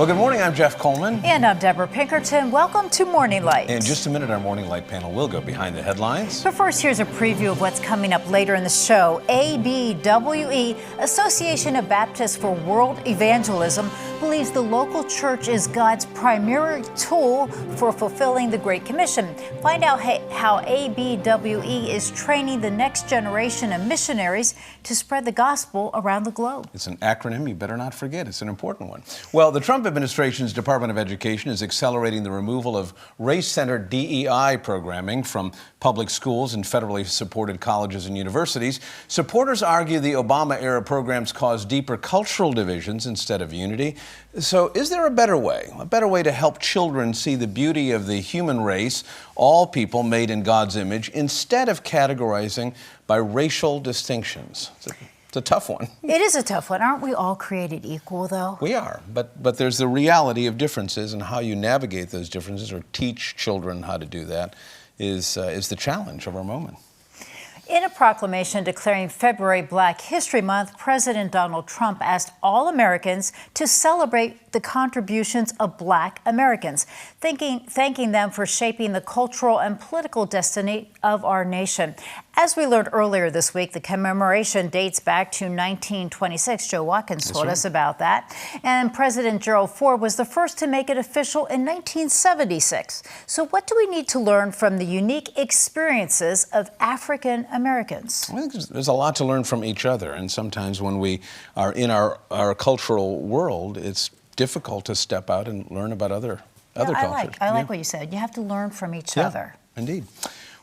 Well, good morning. I'm Jeff Coleman. And I'm Deborah Pinkerton. Welcome to Morning Light. In just a minute, our Morning Light panel will go behind the headlines. But first, here's a preview of what's coming up later in the show. ABWE, Association of Baptists for World Evangelism, believes the local church is God's primary tool for fulfilling the Great Commission. Find out how ABWE is training the next generation of missionaries to spread the gospel around the globe. It's an acronym you better not forget. It's an important one. Well, the Trump administration's Department of Education is accelerating the removal of race-centered DEI programming from public schools and federally supported colleges and universities. Supporters argue the Obama-era programs cause deeper cultural divisions instead of unity. So is there a better way to help children see the beauty of the human race, all people made in God's image, instead of categorizing by racial distinctions? It's a tough one. It is a tough one. Aren't we all created equal, though? We are, but there's the reality of differences, and how you navigate those differences or teach children how to do that is the challenge of our moment. In a proclamation declaring February Black History Month, President Donald Trump asked all Americans to celebrate the contributions of Black Americans, thanking them for shaping the cultural and political destiny of our nation. As we learned earlier this week, the commemoration dates back to 1926. Joe Watkins told us about that. And President Gerald Ford was the first to make it official in 1976. So what do we need to learn from the unique experiences of African Americans? I think there's a lot to learn from each other, and sometimes when we are in our cultural world, it's difficult to step out and learn about other cultures. I like what you said. You have to learn from each other. Indeed.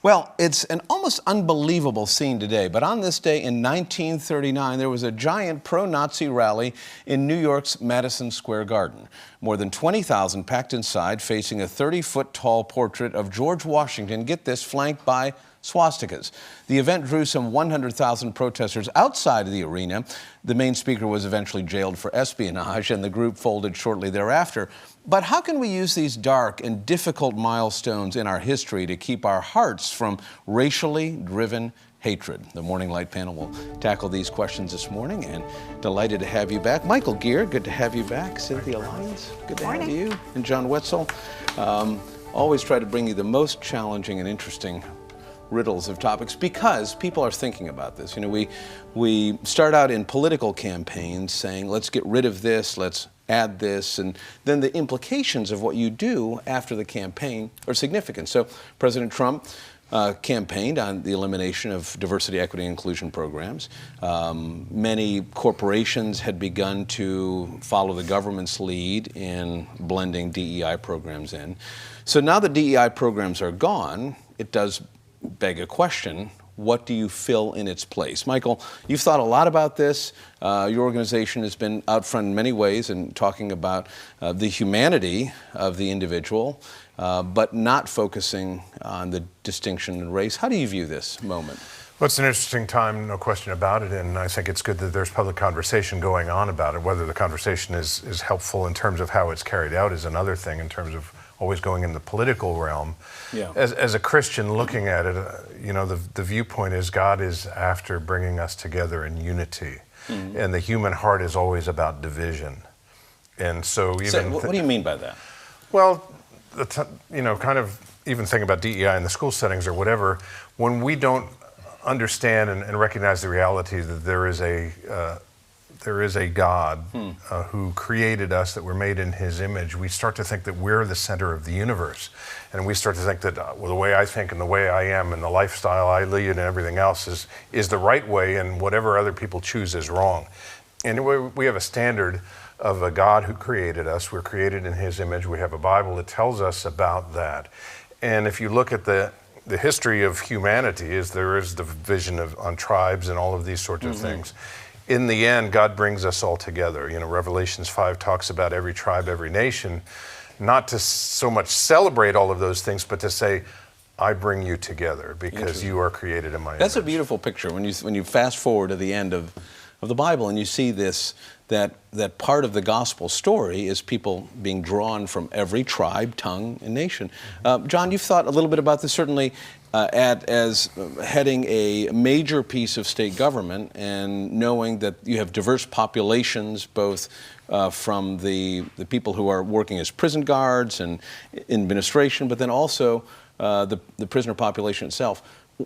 Well, it's an almost unbelievable scene today, but on this day in 1939, there was a giant pro-Nazi rally in New York's Madison Square Garden. More than 20,000 packed inside, facing a 30-foot tall portrait of George Washington, get this, flanked by swastikas. The event drew some 100,000 protesters outside of the arena. The main speaker was eventually jailed for espionage, and the group folded shortly thereafter. But how can we use these dark and difficult milestones in our history to keep our hearts from racially driven hatred? The Morning Light panel will tackle these questions this morning, and delighted to have you back. Michael Geer, good to have you back. Cynthia, Lyons, good to have you. And John Wetzel. Always try to bring you the most challenging and interesting riddles of topics, because people are thinking about this. You know, we start out in political campaigns saying, let's get rid of this, let's add this, and then the implications of what you do after the campaign are significant. So President Trump campaigned on the elimination of diversity, equity, and inclusion programs. Many corporations had begun to follow the government's lead in blending DEI programs in. So now the DEI programs are gone, it does beg a question: what do you fill in its place? Michael, you've thought a lot about this. Your organization has been out front in many ways in talking about the humanity of the individual, but not focusing on the distinction in race. How do you view this moment? Well, it's an interesting time, no question about it, and I think it's good that there's public conversation going on about it. Whether the conversation is helpful in terms of how it's carried out is another thing, in terms of always going in the political realm. Yeah. As a Christian looking at it, you know, the viewpoint is God is after bringing us together in unity. Mm-hmm. And the human heart is always about division. And so even... what do you mean by that? Well, you know, kind of even thinking about DEI in the school settings or whatever, when we don't understand and recognize the reality that there is a God who created us, that we're made in his image, we start to think that we're the center of the universe. And we start to think that well, the way I think and the way I am and the lifestyle I lead and everything else is the right way, and whatever other people choose is wrong. And we have a standard of a God who created us. We're created in his image. We have a Bible that tells us about that. And if you look at the history of humanity, there is division on tribes and all of these sorts of things. In the end, God brings us all together. You know, Revelations 5 talks about every tribe, every nation, not to so much celebrate all of those things, but to say, I bring you together because you are created in my image. That's a beautiful picture when you fast forward to the end of the Bible, and you see this, that part of the gospel story is people being drawn from every tribe, tongue, and nation. John, you've thought a little bit about this, certainly as heading a major piece of state government and knowing that you have diverse populations, both from the people who are working as prison guards and administration, but then also the prisoner population itself.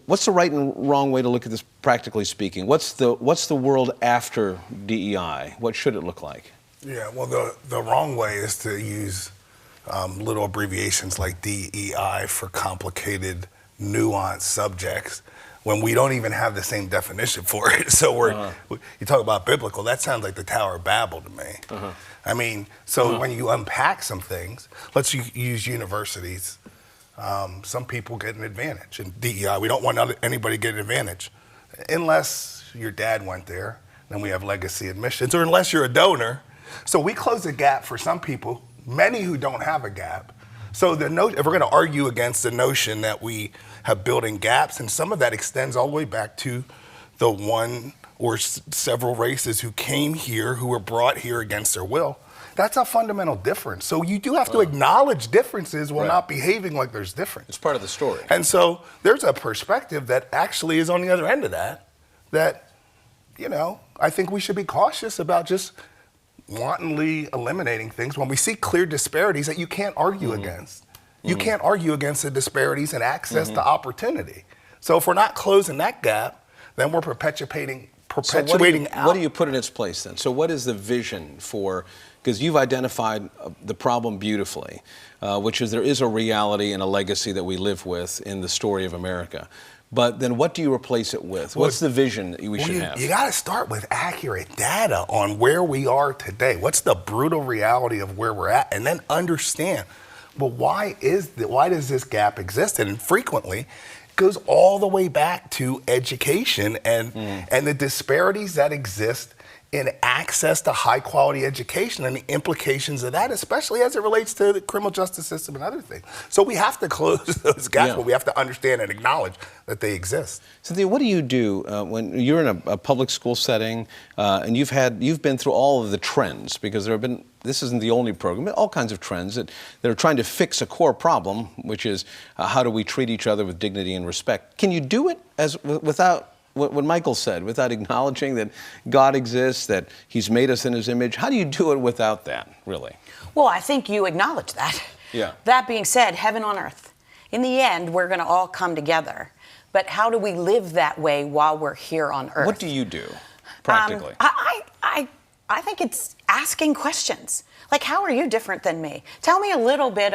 What's the right and wrong way to look at this, practically speaking? What's the world after DEI? What should it look like? Yeah, well, the wrong way is to use little abbreviations like DEI for complicated, nuanced subjects when we don't even have the same definition for it. So you talk about biblical, that sounds like the Tower of Babel to me. I mean, so when you unpack some things, let's use universities. Some people get an advantage. In DEI, we don't want anybody to get an advantage. Unless your dad went there, then we have legacy admissions, or unless you're a donor. So we close a gap for some people, many who don't have a gap. So if we're going to argue against the notion that we have built-in gaps, and some of that extends all the way back to the one or several races who came here, who were brought here against their will, that's a fundamental difference. So you do have to acknowledge differences while not behaving like there's difference. It's part of the story. And so there's a perspective that actually is on the other end of that, you know, I think we should be cautious about just wantonly eliminating things when we see clear disparities that you can't argue against. You can't argue against the disparities in access to opportunity. So if we're not closing that gap, then we're perpetuating what do you put in its place then? So what is the vision for, because you've identified the problem beautifully, which is there is a reality and a legacy that we live with in the story of America. But then what do you replace it with? What's the vision that we should have? You got to start with accurate data on where we are today. What's the brutal reality of where we're at? And then understand, well, why does this gap exist? And frequently, goes all the way back to education and the disparities that exist in access to high quality education and the implications of that, especially as it relates to the criminal justice system and other things. So we have to close those gaps, but we have to understand and acknowledge that they exist. Cynthia, what do you do when you're in a public school setting and you've been through all of the trends, because there have been, this isn't the only program, but all kinds of trends that are trying to fix a core problem, which is how do we treat each other with dignity and respect? Can you do it without what Michael said, without acknowledging that God exists, that He's made us in His image? How do you do it without that, really? Well, I think you acknowledge that. Yeah. That being said, heaven on earth. In the end, we're going to all come together. But how do we live that way while we're here on earth? What do you do, practically? I think it's asking questions. Like, how are you different than me? Tell me a little bit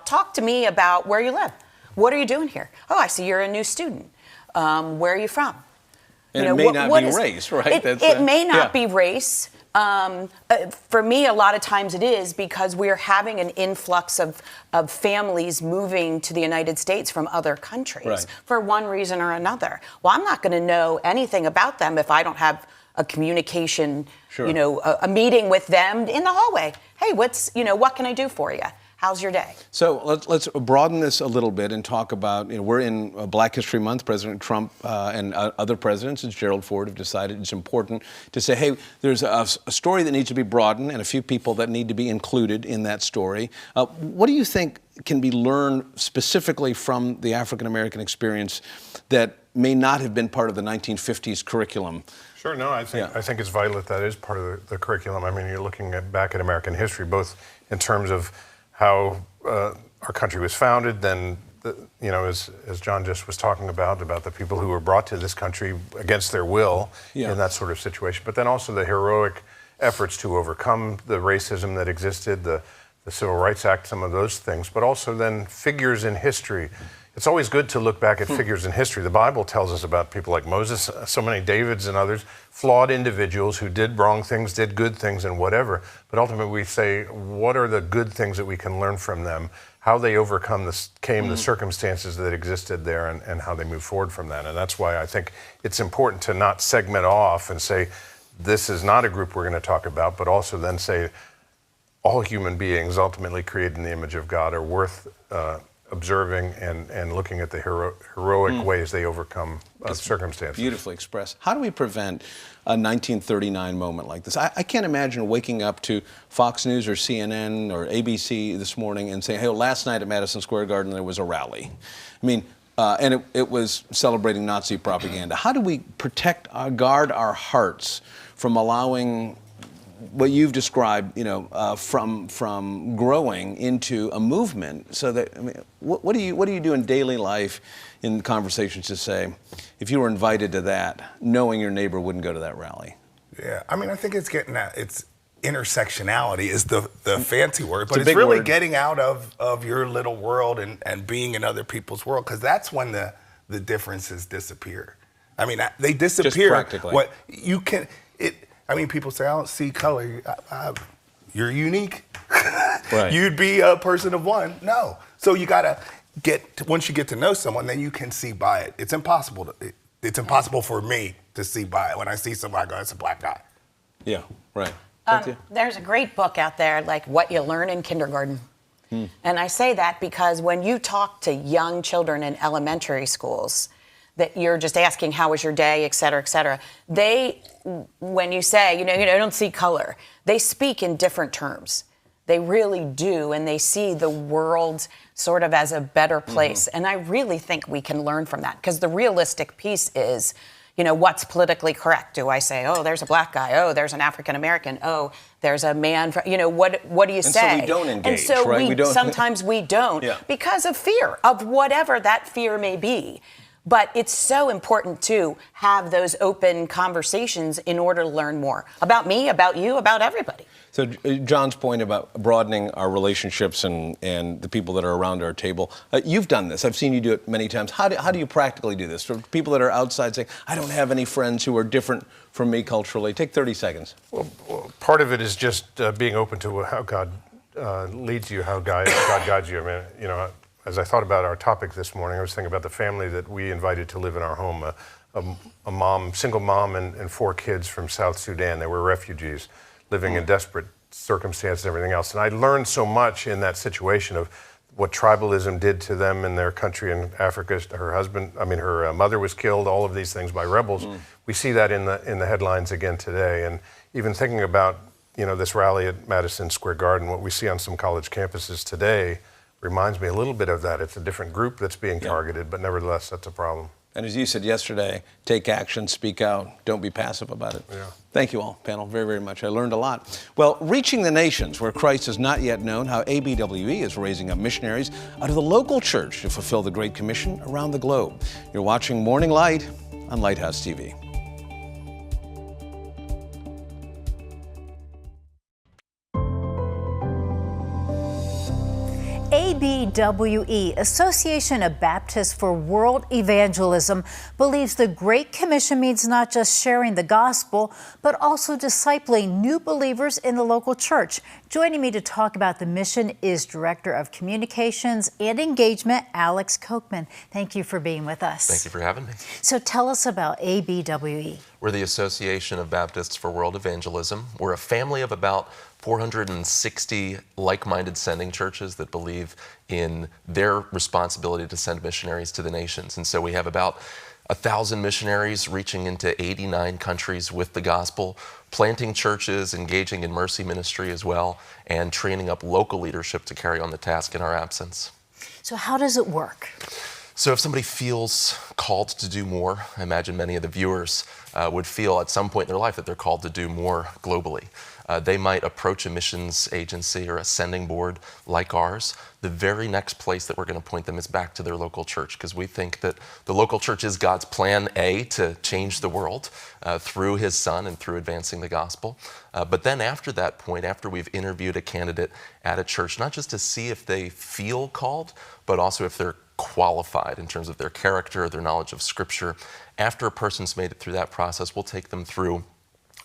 talk to me about where you live. What are you doing here? Oh, I see you're a new student. Where are you from? And it may not be race, right? It may not be race. For me, a lot of times it is, because we're having an influx of families moving to the United States from other countries for one reason or another. Well, I'm not going to know anything about them if I don't have a communication, a meeting with them in the hallway. Hey, what can I do for you? How's your day? So let's broaden this a little bit and talk about, we're in Black History Month. President Trump and other presidents, as Gerald Ford, have decided it's important to say, hey, there's a story that needs to be broadened and a few people that need to be included in that story. What do you think can be learned specifically from the African American experience that may not have been part of the 1950s curriculum? Sure, no, I think it's vital that is part of the curriculum. I mean, you're looking back at American history, both in terms of how our country was founded, then, as John just was talking about the people who were brought to this country against their will in that sort of situation, but then also the heroic efforts to overcome the racism that existed, the Civil Rights Act, some of those things, but also then figures in history. It's always good to look back at figures in history. The Bible tells us about people like Moses, so many Davids and others, flawed individuals who did wrong things, did good things, and whatever. But ultimately we say, what are the good things that we can learn from them? How they overcome the circumstances that existed there, and how they move forward from that. And that's why I think it's important to not segment off and say, this is not a group we're going to talk about, but also then say, all human beings ultimately created in the image of God are worth observing and looking at the heroic ways they overcome circumstances. Beautifully expressed. How do we prevent a 1939 moment like this? I can't imagine waking up to Fox News or CNN or ABC this morning and saying, hey, last night at Madison Square Garden there was a rally. I mean, and it was celebrating Nazi propaganda. How do we protect, guard our hearts from allowing what you've described, from growing into a movement? So that, I mean, what do you do in daily life, in conversations, to say, if you were invited to that, knowing your neighbor wouldn't go to that rally? Yeah, I mean, I think it's getting at it's intersectionality is the fancy word, but it's really getting out of your little world and being in other people's world, because that's when the differences disappear. I mean, they disappear. Just practically. What you can I mean, people say, I don't see color. You're unique. Right. You'd be a person of one. No. So you got to once you get to know someone, then you can see by it. It's impossible for me to see by it. When I see somebody, I go, it's a black guy. Yeah, right. There's a great book out there, like What You Learn in Kindergarten. And I say that because when you talk to young children in elementary schools, that you're just asking, how was your day, et cetera, they, when you say, I don't see color, they speak in different terms. They really do, and they see the world sort of as a better place. And I really think we can learn from that, because the realistic piece is, what's politically correct? Do I say, oh, there's a black guy, oh, there's an African American, oh, there's a man, what do you say? And so we don't engage, and so right? Sometimes we don't, Yeah. because of fear, of whatever that fear may be. But it's so important to have those open conversations in order to learn more about me, about you, about everybody. So John's point about broadening our relationships and the people that are around our table, you've done this. I've seen you do it many times. How do you practically do this? For people that are outside saying, I don't have any friends who are different from me culturally. Take 30 seconds. Well, part of it is just being open to how God leads you, how God guides you. I mean, as I thought about our topic this morning, I was thinking about the family that we invited to live in our home, a mom, single mom and 4 kids from South Sudan. They were refugees living in desperate circumstances and everything else. And I learned so much in that situation of what tribalism did to them in their country in Africa. Her mother was killed, all of these things by rebels. We see that in the headlines again today. And even thinking about, this rally at Madison Square Garden, what we see on some college campuses today reminds me a little bit of that. It's a different group that's being targeted, but nevertheless, that's a problem. And as you said yesterday, take action, speak out, don't be passive about it. Yeah. Thank you all, panel, very, very much. I learned a lot. Well, reaching the nations where Christ is not yet known, how ABWE is raising up missionaries out of the local church to fulfill the Great Commission around the globe. You're watching Morning Light on Lighthouse TV. ABWE, Association of Baptists for World Evangelism, believes the Great Commission means not just sharing the gospel, but also discipling new believers in the local church. Joining me to talk about the mission is Director of Communications and Engagement, Alex Kocman. Thank you for being with us. Thank you for having me. So tell us about ABWE. We're the Association of Baptists for World Evangelism. We're a family of about 460 like-minded sending churches that believe in their responsibility to send missionaries to the nations. And so we have about 1,000 missionaries reaching into 89 countries with the gospel, planting churches, engaging in mercy ministry as well, and training up local leadership to carry on the task in our absence. So how does it work? So if somebody feels called to do more, I imagine many of the viewers would feel at some point in their life that they're called to do more globally. They might approach a missions agency or a sending board like ours. The very next place that we're going to point them is back to their local church, because we think that the local church is God's plan A to change the world through his son and through advancing the gospel. But then after that point, after we've interviewed a candidate at a church, not just to see if they feel called, but also if they're qualified in terms of their character, their knowledge of Scripture. After a person's made it through that process, we'll take them through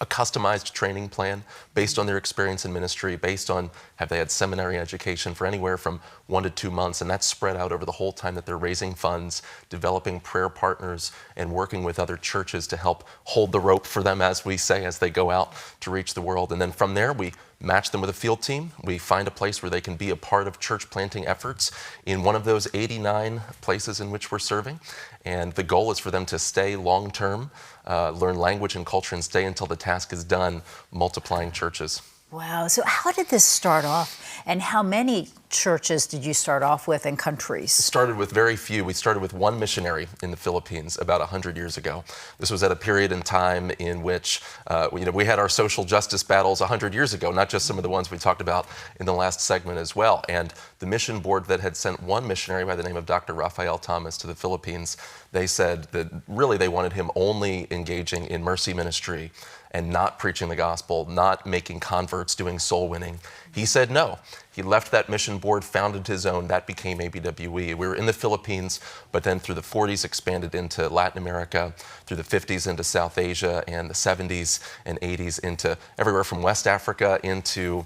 a customized training plan based on their experience in ministry, based on have they had seminary education for anywhere from 1 to 2 months, and that's spread out over the whole time that they're raising funds, developing prayer partners, and working with other churches to help hold the rope for them, as we say, as they go out to reach the world. And then from there, we match them with a field team. We find a place where they can be a part of church planting efforts in one of those 89 places in which we're serving. And the goal is for them to stay long-term, learn language and culture, and stay until the task is done, multiplying churches. Wow. So how did this start off? And how many churches did you start off with and countries? We started with very few. We started with one missionary in the Philippines about 100 years ago. This was at a period in time in which we had our social justice battles 100 years ago, not just some of the ones we talked about in the last segment as well. And the mission board that had sent one missionary by the name of Dr. Rafael Thomas to the Philippines, they said that really they wanted him only engaging in mercy ministry and not preaching the gospel, not making converts, doing soul winning. He said no. He left that mission board, founded his own. That became ABWE. We were in the Philippines, but then through the 40s expanded into Latin America, through the 50s into South Asia, and the 70s and 80s into everywhere from West Africa into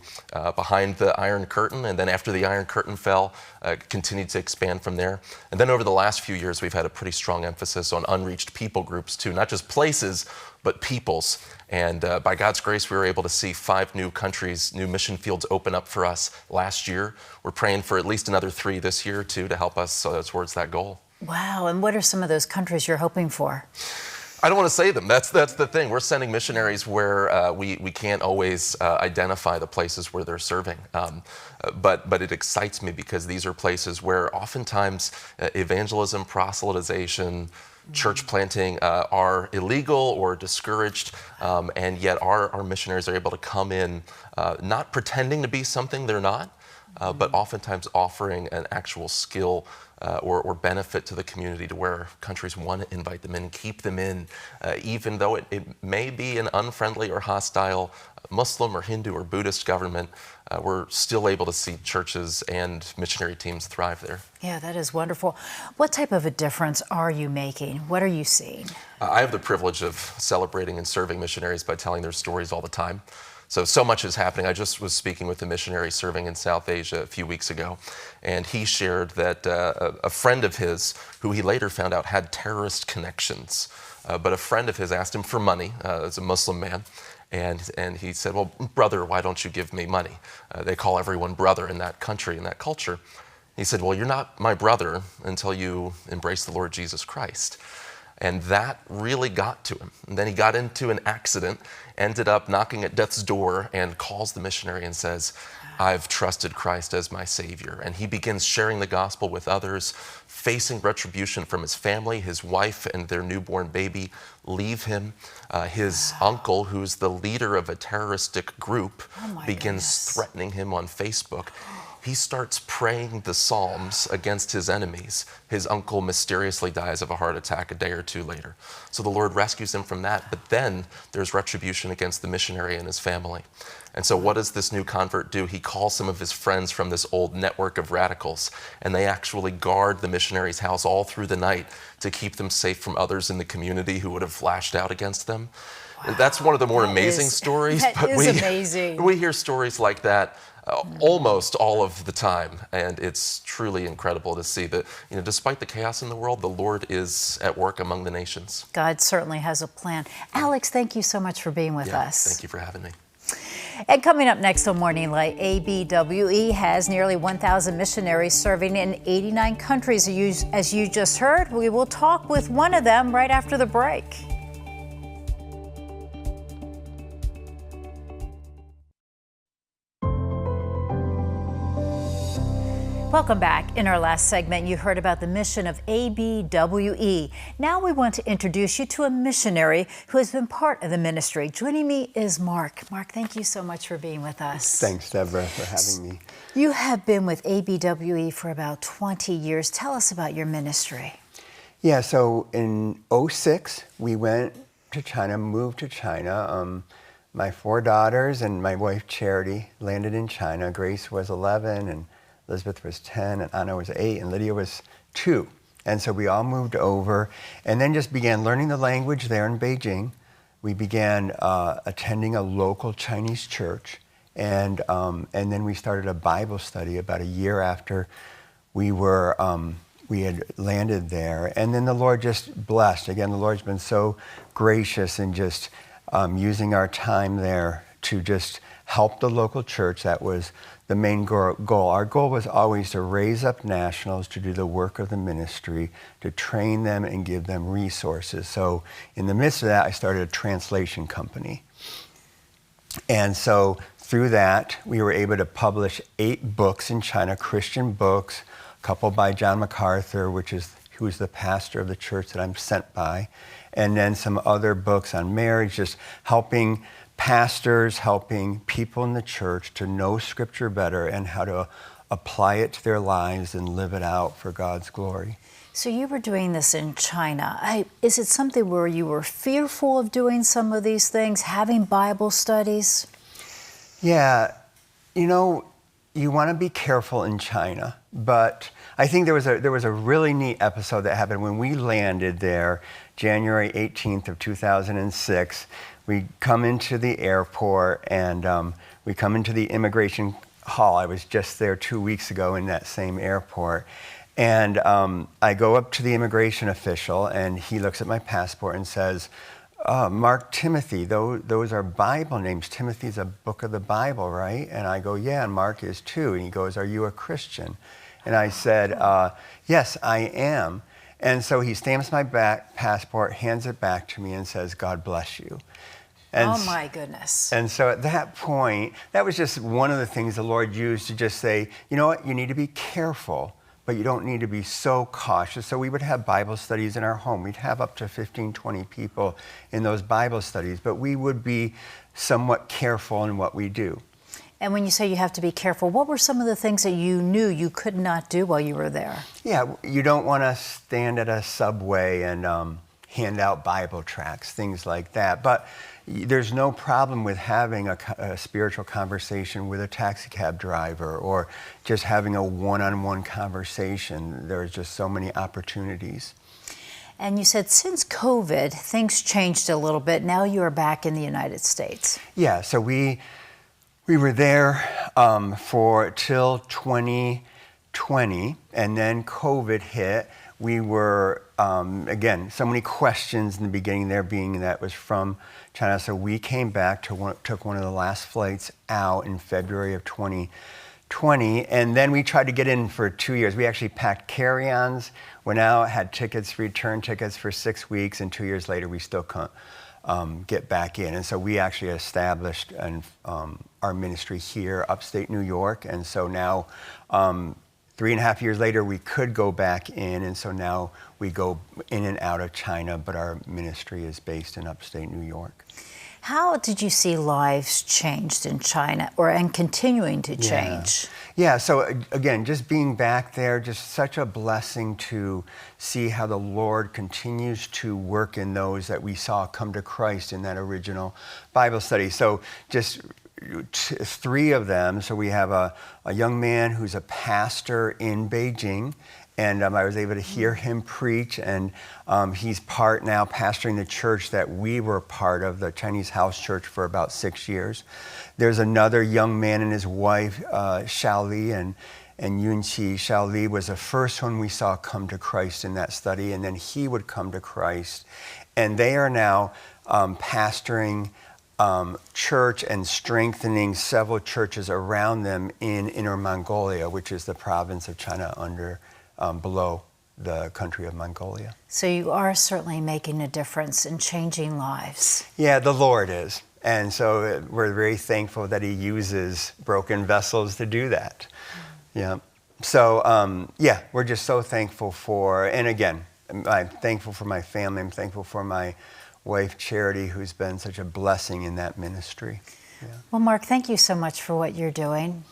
behind the Iron Curtain. And then after the Iron Curtain fell, continued to expand from there. And then over the last few years, we've had a pretty strong emphasis on unreached people groups too, not just places, but peoples. And by God's grace, we were able to see 5 new countries, new mission fields open up for us last year. We're praying for at least another 3 this year, too, to help us towards that goal. Wow. And what are some of those countries you're hoping for? I don't want to say them. That's the thing. We're sending missionaries where we can't always identify the places where they're serving. But it excites me because these are places where oftentimes evangelism, proselytization, church planting are illegal or discouraged, and yet our missionaries are able to come in not pretending to be something they're not, but oftentimes offering an actual skill or benefit to the community to where countries want to invite them in, keep them in, even though it may be an unfriendly or hostile Muslim or Hindu or Buddhist government. We're still able to see churches and missionary teams thrive there. Yeah, that is wonderful. What type of a difference are you making? What are you seeing? I have the privilege of celebrating and serving missionaries by telling their stories all the time. So much is happening. I just was speaking with a missionary serving in South Asia a few weeks ago, and he shared that a friend of his, who he later found out had terrorist connections, but a friend of his asked him for money as a Muslim man. And he said, well, brother, why don't you give me money? They call everyone brother in that country, in that culture. He said, well, you're not my brother until you embrace the Lord Jesus Christ. And that really got to him. And then he got into an accident, ended up knocking at death's door, and calls the missionary and says, I've trusted Christ as my Savior. And he begins sharing the gospel with others, facing retribution from his family. His wife and their newborn baby leave him. His uncle, who's the leader of a terroristic group, begins threatening him on Facebook. He starts praying the Psalms against his enemies. His uncle mysteriously dies of a heart attack a day or 2 later. So the Lord rescues him from that, but then there's retribution against the missionary and his family. And so what does this new convert do? He calls some of his friends from this old network of radicals, and they actually guard the missionary's house all through the night to keep them safe from others in the community who would have flashed out against them. Wow. That's one of the more amazing stories. That is amazing. We hear stories like that almost all of the time, and it's truly incredible to see that, despite the chaos in the world, the Lord is at work among the nations. God certainly has a plan. Alex, thank you so much for being with us. Thank you for having me. And coming up next on Morning Light, ABWE has nearly 1,000 missionaries serving in 89 countries. As you just heard, we will talk with one of them right after the break. Welcome back. In our last segment, you heard about the mission of ABWE. Now we want to introduce you to a missionary who has been part of the ministry. Joining me is Mark. Mark, thank you so much for being with us. Thanks, Deborah, for having me. You have been with ABWE for about 20 years. Tell us about your ministry. Yeah, so in 2006, we went to China, moved to China. My 4 daughters and my wife, Charity, landed in China. Grace was 11, and Elizabeth was 10, and Anna was 8, and Lydia was 2. And so we all moved over and then just began learning the language there in Beijing. We began attending a local Chinese church, and then we started a Bible study about a year after we had landed there. And then the Lord just blessed. Again, the Lord's been so gracious in just using our time there to just help the local church. That was the main goal. Our goal was always to raise up nationals to do the work of the ministry, to train them and give them resources. So in the midst of that, I started a translation company. And so through that, we were able to publish 8 books in China, Christian books, a couple by John MacArthur, who's the pastor of the church that I'm sent by, and then some other books on marriage, just helping pastors, helping people in the church to know Scripture better and how to apply it to their lives and live it out for God's glory. So you were doing this in China. Is it something where you were fearful of doing some of these things, having Bible studies? Yeah, you know, you want to be careful in China, but I think there was a really neat episode that happened when we landed there, January 18th of 2006. We come into the airport and we come into the immigration hall. I was just there 2 weeks ago in that same airport. And I go up to the immigration official and he looks at my passport and says, Mark, Timothy, those are Bible names. Timothy's a book of the Bible, right? And I go, yeah, and Mark is too. And he goes, are you a Christian? And I said, yes, I am. And so he stamps my passport, hands it back to me and says, God bless you. And oh my goodness. And so at that point, that was just one of the things the Lord used to just say, you know what, you need to be careful, but you don't need to be so cautious. So we would have Bible studies in our home. We'd have up to 15, 20 people in those Bible studies, but we would be somewhat careful in what we do. And when you say you have to be careful, what were some of the things that you knew you could not do while you were there? Yeah, you don't want to stand at a subway and hand out Bible tracts, things like that. But there's no problem with having a spiritual conversation with a taxi cab driver or just having a one-on-one conversation. There's just so many opportunities. And you said since COVID, things changed a little bit. Now you are back in the United States. Yeah, so we were there till 2020, and then COVID hit. We were, again, so many questions in the beginning there being that was from China. So we came back, took one of the last flights out in February of 2020, and then we tried to get in for 2 years. We actually packed carry-ons, went out, had return tickets for 6 weeks, and 2 years later we still couldn't get back in. And so we actually established our ministry here, upstate New York, and so now 3.5 years later, we could go back in, and so now we go in and out of China, but our ministry is based in upstate New York. How did you see lives changed in China and continuing to change? Yeah, so again, just being back there, just such a blessing to see how the Lord continues to work in those that we saw come to Christ in that original Bible study. So just 3 of them. So we have a young man who's a pastor in Beijing, and I was able to hear him preach, and he's now pastoring the church that we were part of, the Chinese house church, for about 6 years. There's another young man and his wife, Xiaoli and Yunqi. Xiaoli was the first one we saw come to Christ in that study, and then he would come to Christ. And they are now pastoring church and strengthening several churches around them in Inner Mongolia, which is the province of China below the country of Mongolia. So you are certainly making a difference in changing lives. Yeah, the Lord is. And so we're very thankful that he uses broken vessels to do that. Yeah. So, we're just so thankful and again, I'm thankful for my family. I'm thankful for my wife, Charity, who's been such a blessing in that ministry. Yeah. Well, Mark, thank you so much for what you're doing.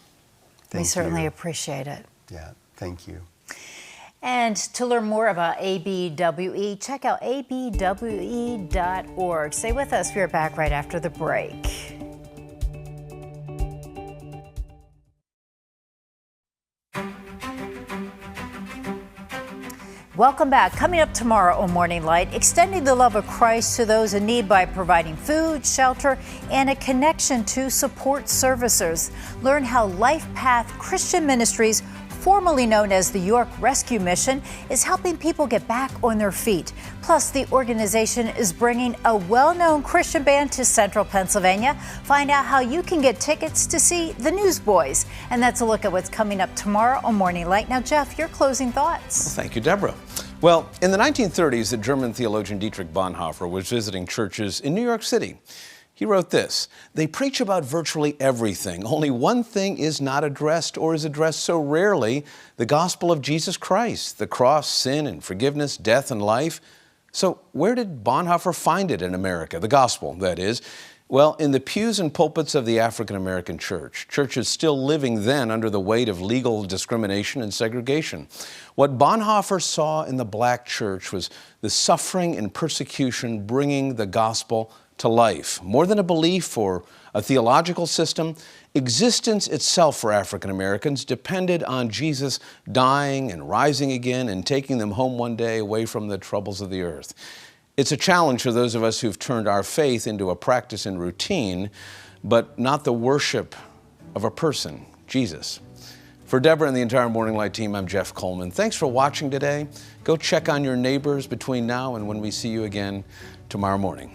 We certainly appreciate it. Yeah, thank you. And to learn more about ABWE, check out abwe.org. Stay with us. We're back right after the break. Welcome back. Coming up tomorrow on Morning Light, extending the love of Christ to those in need by providing food, shelter, and a connection to support services. Learn how Life Path Christian Ministries formerly known as the York Rescue Mission, is helping people get back on their feet. Plus, the organization is bringing a well-known Christian band to central Pennsylvania. Find out how you can get tickets to see the Newsboys. And that's a look at what's coming up tomorrow on Morning Light. Now, Jeff, your closing thoughts. Well, thank you, Deborah. Well, in the 1930s, the German theologian Dietrich Bonhoeffer was visiting churches in New York City. He wrote this: "They preach about virtually everything. Only one thing is not addressed, or is addressed so rarely: the gospel of Jesus Christ, the cross, sin and forgiveness, death and life." So where did Bonhoeffer find it in America? The gospel, that is. Well, in the pews and pulpits of the African American church, churches still living then under the weight of legal discrimination and segregation. What Bonhoeffer saw in the black church was the suffering and persecution bringing the gospel to life. More than a belief or a theological system, existence itself for African Americans depended on Jesus dying and rising again and taking them home one day away from the troubles of the earth. It's a challenge for those of us who've turned our faith into a practice and routine, but not the worship of a person, Jesus. For Deborah and the entire Morning Light team, I'm Jeff Coleman. Thanks for watching today. Go check on your neighbors between now and when we see you again tomorrow morning.